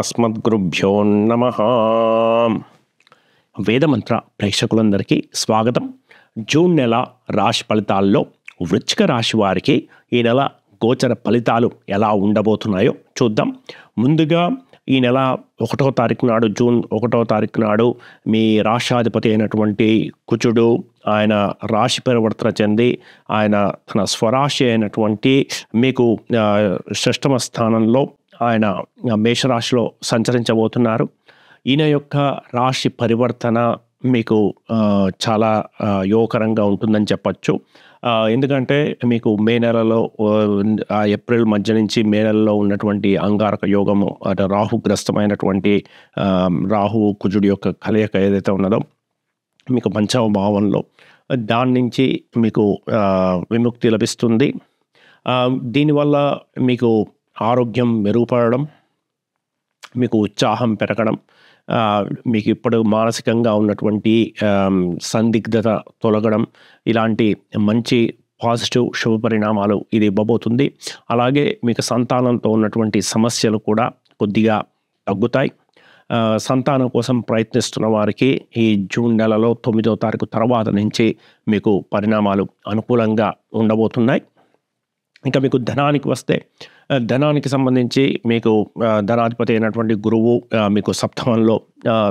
అస్మద్గురుభ్యో నమః. వేదమంత్ర ప్రేక్షకులందరికీ స్వాగతం. జూన్ నెల రాశి ఫలితాల్లో వృశ్చిక రాశి వారికి ఈ నెల గోచర ఫలితాలు ఎలా ఉండబోతున్నాయో చూద్దాం. ముందుగా ఈ నెల 1వ తారీఖు నాడు, జూన్ 1వ తారీఖు నాడు మీ రాష్ట్రాధిపతి అయినటువంటి కుజుడు ఆయన రాశి పరివర్తన చెంది ఆయన తన స్వరాశి అయినటువంటి మీకు షష్టమ స్థానంలో ఆయన మేషరాశిలో సంచరించబోతున్నారు. ఈయన యొక్క రాశి పరివర్తన మీకు చాలా యోగకరంగా ఉంటుందని చెప్పచ్చు. ఎందుకంటే మీకు మే నెలలో ఏప్రిల్ మధ్య నుంచి మే నెలలో ఉన్నటువంటి అంగారక యోగము, అంటే రాహుగ్రస్తమైనటువంటి రాహు కుజుడి యొక్క కలయిక ఏదైతే ఉన్నదో మీకు పంచమ భావంలో, దాని నుంచి మీకు విముక్తి లభిస్తుంది. దీనివల్ల మీకు ఆరోగ్యం మెరుగుపడడం, మీకు ఉత్సాహం పెరగడం, మీకు ఇప్పుడు మానసికంగా ఉన్నటువంటి సందిగ్ధత తొలగడం, ఇలాంటి మంచి పాజిటివ్ శుభ పరిణామాలు ఇది ఇవ్వబోతుంది. అలాగే మీకు సంతానంతో ఉన్నటువంటి సమస్యలు కూడా కొద్దిగా తగ్గుతాయి. సంతానం కోసం ప్రయత్నిస్తున్న వారికి ఈ జూన్ నెలలో 9వ తారీఖు తర్వాత నుంచి మీకు పరిణామాలు అనుకూలంగా ఉండబోతున్నాయి. ఇంకా మీకు ధనానికి వస్తే, ధనానికి సంబంధించి మీకు ధనాధిపతి అయినటువంటి గురువు మీకు సప్తమంలో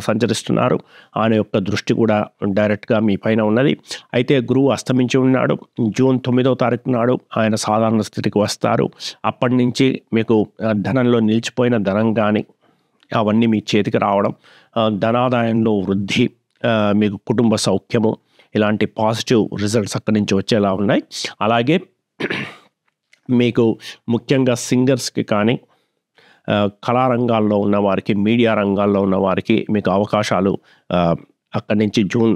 సంచరిస్తున్నారు. ఆయన యొక్క దృష్టి కూడా డైరెక్ట్గా మీ పైన ఉన్నది. అయితే గురువు అస్తమించి ఉన్నాడు. జూన్ 9వ తారీఖు నాడు ఆయన సాధారణ స్థితికి వస్తారు. అప్పటి నుంచి మీకు ధనంలో నిలిచిపోయిన ధనం కానీ అవన్నీ మీ చేతికి రావడం, ధనాదాయంలో వృద్ధి, మీకు కుటుంబ సౌఖ్యము, ఇలాంటి పాజిటివ్ రిజల్ట్స్ అక్కడి నుంచి వచ్చేలా ఉన్నాయి. అలాగే మీకు ముఖ్యంగా సింగర్స్కి కానీ, కళారంగాల్లో ఉన్న వారికి, మీడియా రంగాల్లో ఉన్న వారికి మీకు అవకాశాలు అక్కడి నుంచి జూన్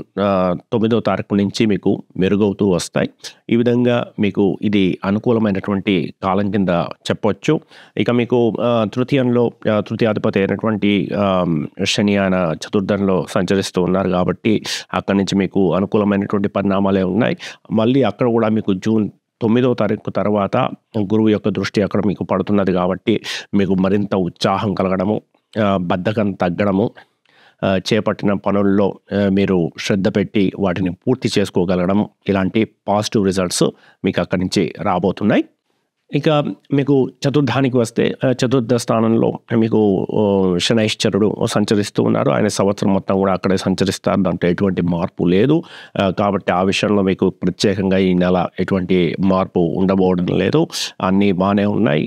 9వ తారీఖు నుంచి మీకు మెరుగవుతూ వస్తాయి. ఈ విధంగా మీకు ఇది అనుకూలమైనటువంటి కాలం కింద చెప్పవచ్చు. ఇక మీకు తృతీయాధిపతి అయినటువంటి శని ఆయన చతుర్థంలో సంచరిస్తూ ఉన్నారు కాబట్టి అక్కడి నుంచి మీకు అనుకూలమైనటువంటి పరిణామాలే ఉన్నాయి. మళ్ళీ అక్కడ కూడా మీకు జూన్ 9వ తారీఖు తర్వాత గురువు యొక్క దృష్టి అక్కడ మీకు పడుతున్నది కాబట్టి మీకు మరింత ఉత్సాహం కలగడము, బద్ధకం తగ్గడము, చేపట్టిన పనుల్లో మీరు శ్రద్ధ పెట్టి వాటిని పూర్తి చేసుకోగలగడం, ఇలాంటి పాజిటివ్ రిజల్ట్స్ మీకు అక్కడి నుంచి రాబోతున్నాయి. ఇక మీకు చతుర్థానికి వస్తే, చతుర్థ స్థానంలో మీకు శనైశ్చరుడు సంచరిస్తూ ఉన్నారు. ఆయన సంవత్సరం మొత్తం కూడా అక్కడే సంచరిస్తారు. దాంట్లో ఎటువంటి మార్పు లేదు. కాబట్టి ఆ విషయంలో మీకు ప్రత్యేకంగా ఈ నెల ఎటువంటి మార్పు ఉండబోవడం లేదు. అన్నీ బాగానే ఉన్నాయి.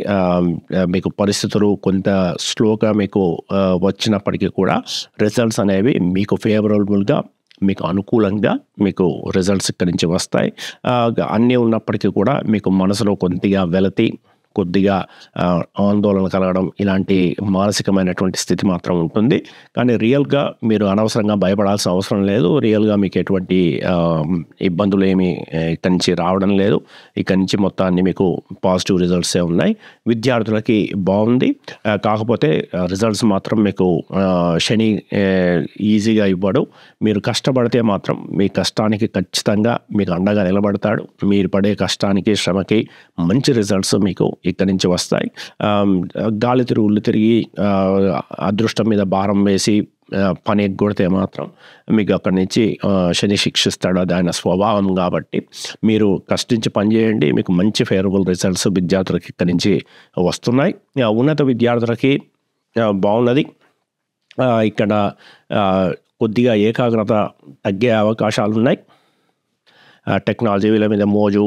మీకు పరిస్థితులు కొంత స్లోగా మీకు వచ్చినప్పటికీ కూడా రిజల్ట్స్ అనేవి మీకు ఫేవరబుల్గా, మీకు అనుకూలంగా మీకు రిజల్ట్స్ ఇక్కడి నుంచి వస్తాయి. అన్నీ ఉన్నప్పటికీ కూడా మీకు మనసులో కొద్దిగా వెలతి, కొద్దిగా ఆందోళన కలగడం, ఇలాంటి మానసికమైనటువంటి స్థితి మాత్రం ఉంటుంది. కానీ రియల్గా మీరు అనవసరంగా భయపడాల్సిన అవసరం లేదు. రియల్గా మీకు ఎటువంటి ఇబ్బందులు ఏమీ ఇక్కడి నుంచి రావడం లేదు. ఇక్కడి నుంచి మొత్తాన్ని మీకు పాజిటివ్ రిజల్ట్సే ఉన్నాయి. విద్యార్థులకి బాగుంది. కాకపోతే రిజల్ట్స్ మాత్రం మీకు శని ఈజీగా ఇవ్వడు. మీరు కష్టపడితే మాత్రం మీ కష్టానికి ఖచ్చితంగా మీకు అండగా నిలబడతాడు. మీరు పడే కష్టానికి, శ్రమకి మంచి రిజల్ట్స్ మీకు ఇక్కడి నుంచి వస్తాయి. గాలి ఉళ్ళు తిరిగి అదృష్టం మీద భారం వేసి పని ఎగ్గొడితే మాత్రం మీకు అక్కడి నుంచి శని శిక్షిస్తాడు. అది ఆయన స్వభావం కాబట్టి మీరు కష్టించి పనిచేయండి. మీకు మంచి ఫేవరబుల్ రిజల్ట్స్ విద్యార్థులకి ఇక్కడి నుంచి వస్తున్నాయి. ఉన్నత విద్యార్థులకి బాగున్నది. ఇక్కడ కొద్దిగా ఏకాగ్రత తగ్గే అవకాశాలు ఉన్నాయి. టెక్నాలజీ వీళ్ళ మీద మోజు,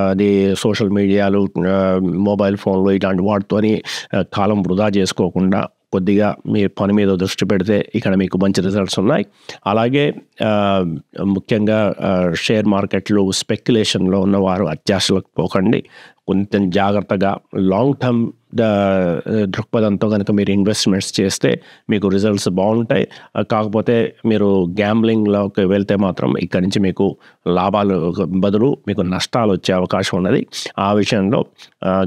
అది సోషల్ మీడియాలు, మొబైల్ ఫోన్లు ఇలాంటి వాటితోని కాలం వృధా చేసుకోకుండా కొద్దిగా మీ పని మీద దృష్టి పెడితే ఇక్కడ మీకు మంచి రిజల్ట్స్ ఉన్నాయి. అలాగే ముఖ్యంగా షేర్ మార్కెట్లు, స్పెక్యులేషన్లో ఉన్నవారు అత్యాశలకు పోకండి. కొంచెం జాగ్రత్తగా లాంగ్ టర్మ్ దృక్పథంతో కనుక మీరు ఇన్వెస్ట్మెంట్స్ చేస్తే మీకు రిజల్ట్స్ బాగుంటాయి. కాకపోతే మీరు గ్యాంబ్లింగ్లోకి వెళ్తే మాత్రం ఇక్కడి నుంచి మీకు లాభాలు బదులు మీకు నష్టాలు వచ్చే అవకాశం ఉన్నది. ఆ విషయంలో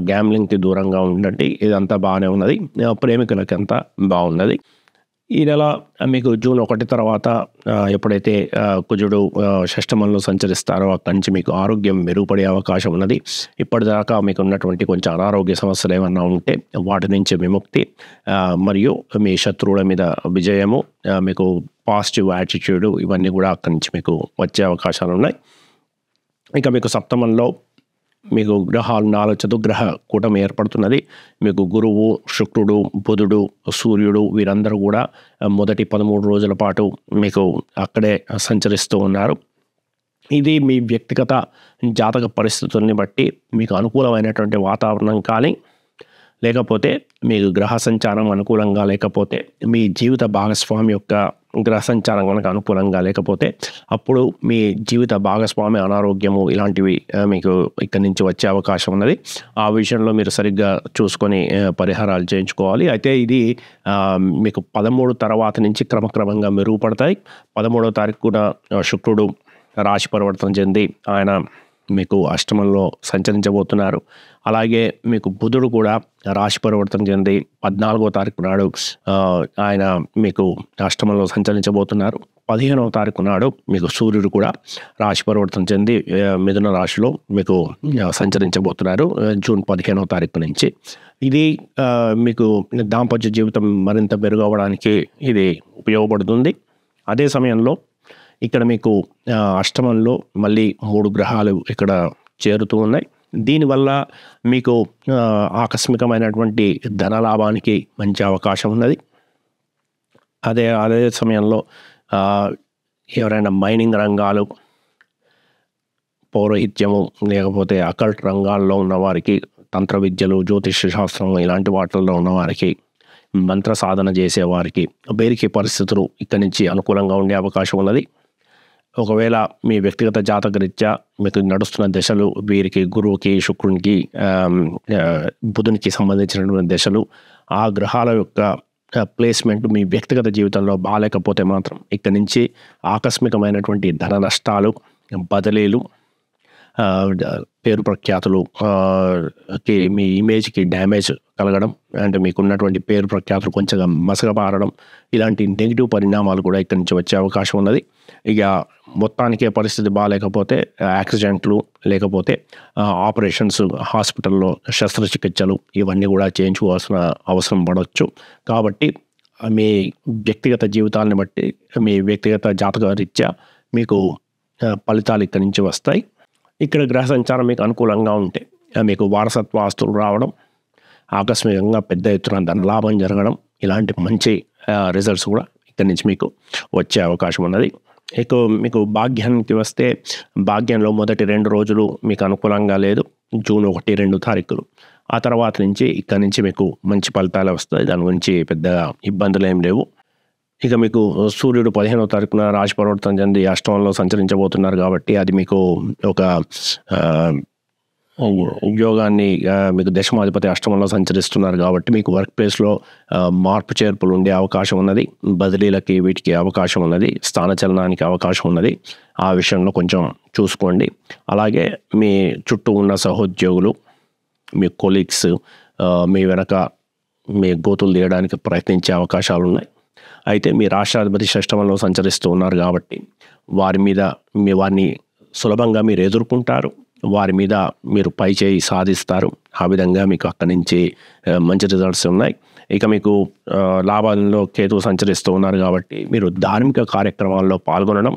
గ్యాంబ్లింగ్కి దూరంగా ఉండండి. ఇదంతా బాగానే ఉన్నది. ప్రేమికులకి అంతా బాగున్నది. ఈ నెల మీకు జూన్ 1 తర్వాత ఎప్పుడైతే కుజుడు షష్టమంలో సంచరిస్తారో అక్కడి నుంచి మీకు ఆరోగ్యం మెరుగుపడే అవకాశం ఉన్నది. ఇప్పటిదాకా మీకు ఉన్నటువంటి కొంచెం అనారోగ్య సమస్యలు ఏమన్నా ఉంటే వాటి నుంచి విముక్తి, మరియు మీ శత్రువుల మీద విజయము, మీకు పాజిటివ్ యాటిట్యూడ్ ఇవన్నీ కూడా అక్కడి నుంచి మీకు వచ్చే అవకాశాలు ఉన్నాయి. ఇక మీకు సప్తమంలో మీకు గ్రహాలు 4 చతుర్గ్రహ కూటమి ఏర్పడుతున్నది. మీకు గురువు, శుక్రుడు, బుధుడు, సూర్యుడు వీరందరూ కూడా మొదటి 13 రోజుల పాటు మీకు అక్కడే సంచరిస్తూ ఉన్నారు. ఇది మీ వ్యక్తిగత జాతక పరిస్థితుల్ని బట్టి మీకు అనుకూలమైనటువంటి వాతావరణం కానీ, లేకపోతే మీకు గ్రహ సంచారం అనుకూలంగా లేకపోతే, మీ జీవిత భాగస్వామి యొక్క గ్రహ సంచారం కనుక అనుకూలంగా లేకపోతే, అప్పుడు మీ జీవిత భాగస్వామి అనారోగ్యము ఇలాంటివి మీకు ఇక్కడి నుంచి వచ్చే అవకాశం ఉన్నది. ఆ విషయంలో మీరు సరిగ్గా చూసుకొని పరిహారాలు చేయించుకోవాలి. అయితే ఇది మీకు 13 తర్వాత నుంచి క్రమక్రమంగా మెరుగుపడతాయి. 13వ తారీఖున శుక్రుడు రాశి పరివర్తన చెంది ఆయన మీకు అష్టమంలో సంచరించబోతున్నారు. అలాగే మీకు బుధుడు కూడా రాశి పరివర్తన చెంది 14వ తారీఖు నాడు ఆయన మీకు అష్టమంలో సంచరించబోతున్నారు. 15వ తారీఖు నాడు మీకు సూర్యుడు కూడా రాశి పరివర్తన చెంది మిథున రాశిలో మీకు సంచరించబోతున్నారు జూన్ 15వ తారీఖు నుంచి. ఇది మీకు దాంపత్య జీవితం మరింత మెరుగవడానికి ఇది ఉపయోగపడుతుంది. అదే సమయంలో ఇక్కడ మీకు అష్టమంలో మళ్ళీ 3 గ్రహాలు ఇక్కడ చేరుతూ ఉన్నాయి. దీనివల్ల మీకు ఆకస్మికమైనటువంటి ధనలాభానికి మంచి అవకాశం ఉన్నది. అదే సమయంలో ఎవరైనా మైనింగ్ రంగాలు, పౌరోహిత్యము లేకపోతే అకల్ట్ రంగాల్లో ఉన్నవారికి, తంత్ర విద్యలు, జ్యోతిష్య శాస్త్రం ఇలాంటి వాటిల్లో ఉన్నవారికి, మంత్ర సాధన చేసేవారికి వేరికి పరిస్థితులు ఇక్కడి నుంచి అనుకూలంగా ఉండే అవకాశం ఉన్నది. ఒకవేళ మీ వ్యక్తిగత జాతకరీత్యా మీకు నడుస్తున్న దశలు వీరికి గురువుకి, శుక్రునికి, బుధునికి సంబంధించినటువంటి దశలు, ఆ గ్రహాల యొక్క ప్లేస్మెంట్ మీ వ్యక్తిగత జీవితంలో బాగాలేకపోతే మాత్రం ఇక్కడి నుంచి ఆకస్మికమైనటువంటి ధన నష్టాలు, బదిలీలు, పేరు ప్రఖ్యాతులు మీ ఇమేజ్కి డ్యామేజ్ కలగడం, అంటే మీకున్నటువంటి పేరు ప్రఖ్యాతులు కొంచెం మసకబారడం, ఇలాంటి నెగిటివ్ పరిణామాలు కూడా ఇక్కడి నుంచి వచ్చే అవకాశం ఉన్నది. ఇక మొత్తానికే పరిస్థితి బాగాలేకపోతే యాక్సిడెంట్లు, లేకపోతే ఆపరేషన్స్, హాస్పిటల్లో శస్త్రచికిత్సలు ఇవన్నీ కూడా చేయించుకోవాల్సిన అవసరం పడవచ్చు. కాబట్టి మీ వ్యక్తిగత జీవితాలను బట్టి, మీ వ్యక్తిగత జాతక రీత్యా మీకు ఫలితాలు ఇక్కడి నుంచి వస్తాయి. ఇక్కడ గ్రహ సంచారం మీకు అనుకూలంగా ఉంటే మీకు వారసత్వ ఆస్తులు రావడం, ఆకస్మికంగా పెద్ద ఎత్తున ధనలాభం జరగడం, ఇలాంటి మంచి రిజల్ట్స్ కూడా ఇక్కడి నుంచి మీకు వచ్చే అవకాశం ఉన్నది. ఇక మీకు భాగ్యానికి వస్తే, భాగ్యంలో మొదటి 2 రోజులు మీకు అనుకూలంగా లేదు, జూన్ 1, 2 తారీఖులు. ఆ తర్వాత నుంచి ఇక్కడి నుంచి మీకు మంచి ఫలితాలు వస్తాయి. దాని గురించి పెద్దగా ఇబ్బందులు ఏం లేవు. ఇక మీకు సూర్యుడు 15వ తారీఖున రాశి పరివర్తన చెంది అష్టమంలో సంచరించబోతున్నారు కాబట్టి అది మీకు ఒక ఉద్యోగాన్ని, మీకు దశమాధిపతి అష్టమంలో సంచరిస్తున్నారు కాబట్టి మీకు వర్క్ ప్లేస్లో మార్పు చేర్పులు ఉండే అవకాశం ఉన్నది. బదిలీలకి వీటికి అవకాశం ఉన్నది. స్థానచలనానికి అవకాశం ఉన్నది. ఆ విషయంలో కొంచెం చూసుకోండి. అలాగే మీ చుట్టూ ఉన్న సహోద్యోగులు, మీ కొలీగ్స్ మీ వెనక మీ గోతులు తీయడానికి ప్రయత్నించే అవకాశాలు ఉన్నాయి. అయితే మీ రాష్ట్రాధిపతి షష్టమంలో సంచరిస్తూ ఉన్నారు కాబట్టి వారిని సులభంగా మీరు ఎదుర్కొంటారు. వారి మీద మీరు పై చేయి సాధిస్తారు. ఆ విధంగా మీకు అక్కడి నుంచి మంచి రిజల్ట్స్ ఉన్నాయి. ఇక మీకు లాభాలలో కేతువు సంచరిస్తూ ఉన్నారు కాబట్టి మీరు ధార్మిక కార్యక్రమాల్లో పాల్గొనడం,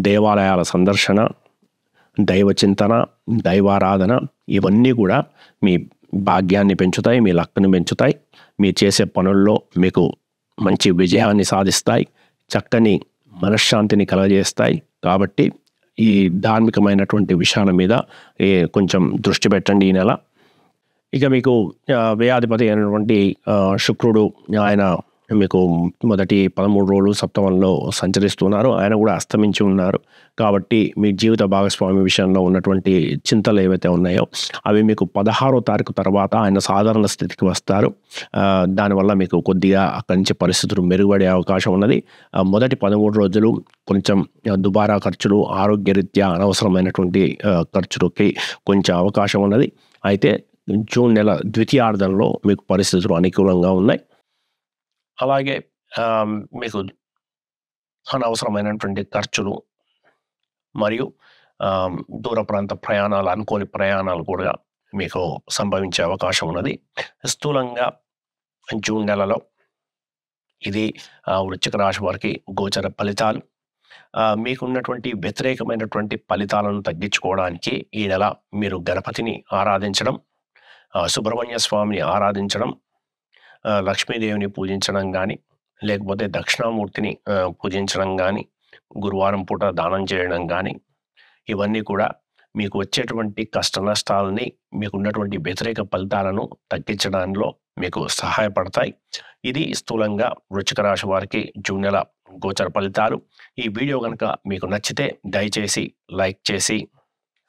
దేవాలయాల సందర్శన, దైవ చింతన, దైవారాధన ఇవన్నీ కూడా మీ భాగ్యాన్ని పెంచుతాయి, మీ లక్ను పెంచుతాయి. మీరు చేసే పనుల్లో మీకు మంచి విజయాన్ని సాధిస్తాయి, చక్కని మనశ్శాంతిని కలగజేస్తాయి. కాబట్టి ఈ ధార్మికమైనటువంటి విషయాల మీద కొంచెం దృష్టి పెట్టండి ఈ నెల. ఇక మీకు వ్యయాధిపతి అయినటువంటి శుక్రుడు ఆయన మీకు మొదటి 13 రోజులు సప్తమంలో సంచరిస్తున్నారు. ఆయన కూడా అస్తమించి ఉన్నారు. కాబట్టి మీ జీవిత భాగస్వామి విషయంలో ఉన్నటువంటి చింతలు ఏవైతే ఉన్నాయో అవి మీకు 16వ తారీఖు తర్వాత ఆయన సాధారణ స్థితికి వస్తారు. దానివల్ల మీకు కొద్దిగా అక్కడి నుంచి పరిస్థితులు మెరుగుపడే అవకాశం ఉన్నది. మొదటి 13 రోజులు కొంచెం దుబారా ఖర్చులు, ఆరోగ్యరీత్యా అనవసరమైనటువంటి ఖర్చులకి కొంచెం అవకాశం ఉన్నది. అయితే జూన్ నెల ద్వితీయార్థంలో మీకు పరిస్థితులు అనుకూలంగా ఉన్నాయి. అలాగే మీకు అనవసరమైనటువంటి ఖర్చులు మరియు దూర ప్రాంత ప్రయాణాలు, అనుకోని ప్రయాణాలు కూడా మీకు సంభవించే అవకాశం ఉన్నది. స్థూలంగా జూన్ నెలలో ఇది వృశ్చిక రాశి వారికి గోచర ఫలితాలు. మీకున్నటువంటి వ్యతిరేకమైనటువంటి ఫలితాలను తగ్గించుకోవడానికి ఈ నెల మీరు గణపతిని ఆరాధించడం, సుబ్రహ్మణ్య స్వామిని ఆరాధించడం, లక్ష్మీదేవిని పూజించడం కానీ, లేకపోతే దక్షిణామూర్తిని పూజించడం కానీ, గురువారం పూట దానం చేయడం కానీ, ఇవన్నీ కూడా మీకు వచ్చేటువంటి కష్ట నష్టాలని, మీకున్నటువంటి వ్యతిరేక ఫలితాలను తగ్గించడంలో మీకు సహాయపడతాయి. ఇది స్థూలంగా వృశ్చిక రాశి వారికి జూన్ నెల గోచర ఫలితాలు. ఈ వీడియో కనుక మీకు నచ్చితే దయచేసి లైక్ చేసి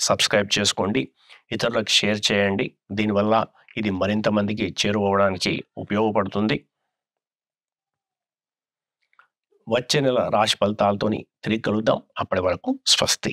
సబ్స్క్రైబ్ చేసుకోండి, ఇతరులకు షేర్ చేయండి. దీనివల్ల ఇది మరింత మందికి చేరువవడానికి ఉపయోగపడుతుంది. వచ్చే నెల రాశి ఫలితాలతోని తిరిగి కలుద్దాం. అప్పటి వరకు స్వస్తి.